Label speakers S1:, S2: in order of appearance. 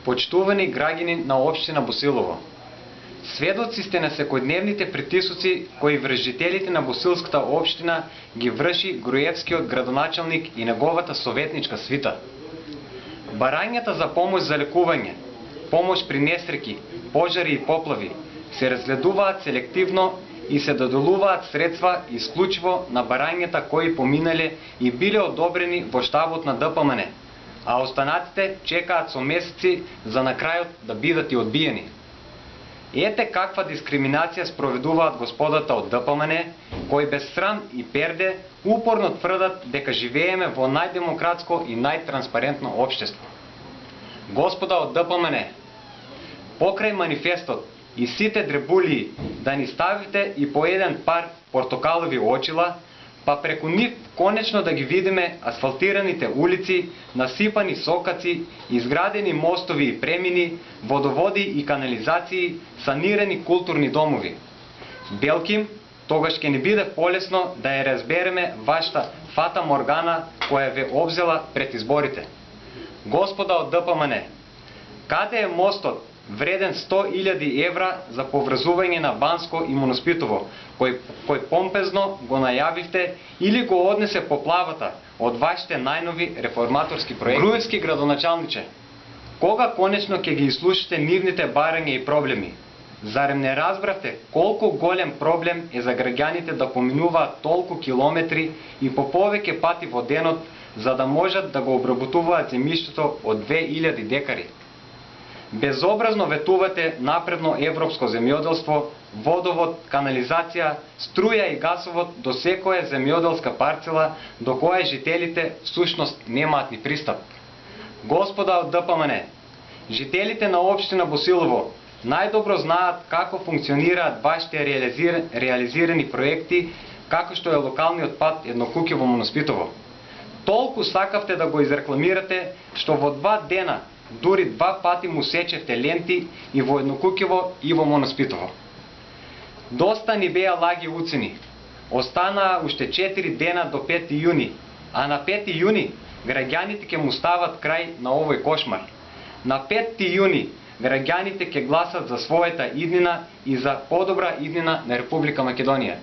S1: Почитувани граѓани на општина Босилово, сведоци сте на секојдневните притисоци кои врз жителите на Босилската општина ги врши Груевскиот градоначалник и неговата советничка свита. Барањата за помош за лекување, помош при несреќи, пожари и поплави се разгледуваат селективно и се доделуваат средства исклучиво на барањата кои поминале и биле одобрени во штабот на ДПМН, а останатите чекаат со месеци за на крајот да бидат и одбиени. Ете каква дискриминација спроведуваат господата од ДПМН, кои без срам и перде упорно тврдат дека живееме во најдемократско и најтранспарентно општество. Господа од ДПМН, покрај манифестот и сите дребулии да ни ставите и по еден пар портокалови очила, па преку нив конечно да ги видиме асфалтираните улици, насипани сокаци, изградени мостови и премини, водоводи и канализации, санирани културни домови. Белким, тогаш ќе ни биде полесно да ја разбереме вашата фата моргана која ве обзела пред изборите. Господа од ДПМН, каде е мостот вреден 100.000 евра за поврзување на Банско и Моноспитово, кој помпезно го најавивте или го однесе поплавата од вашите најнови реформаторски проекти? Груевски градоначалниче, кога конечно ќе ги изслушате нивните барања и проблеми? Зарем не разбравте колку голем проблем е за граѓаните да поминуваат толку километри и по повеќе пати во денот за да можат да го обработуваат земјиштето од 2000 декари? Безобразно ветувате напредно европско земјоделство, водовод, канализација, струја и гасовод до секоја земјоделска парцела до која жителите всушност немаат ни пристап. Господа од ДПМН, жителите на општина Босилово најдобро знаат како функционираат вашите реализирани проекти, како што е локалниот пат Еднокукево Моноспитово. Толку сакавте да го изрекламирате, што во 2 дена дури 2 пати му сечевте ленти и во Еднокукево и во Моноспитово. Доста ни беа лаги уцени. Останаа уште 4 дена до 5 јуни, а на 5 јуни граѓаните ќе му стават крај на овој кошмар. На 5 јуни граѓаните ќе гласат за својата иднина и за подобра иднина на Република Македонија.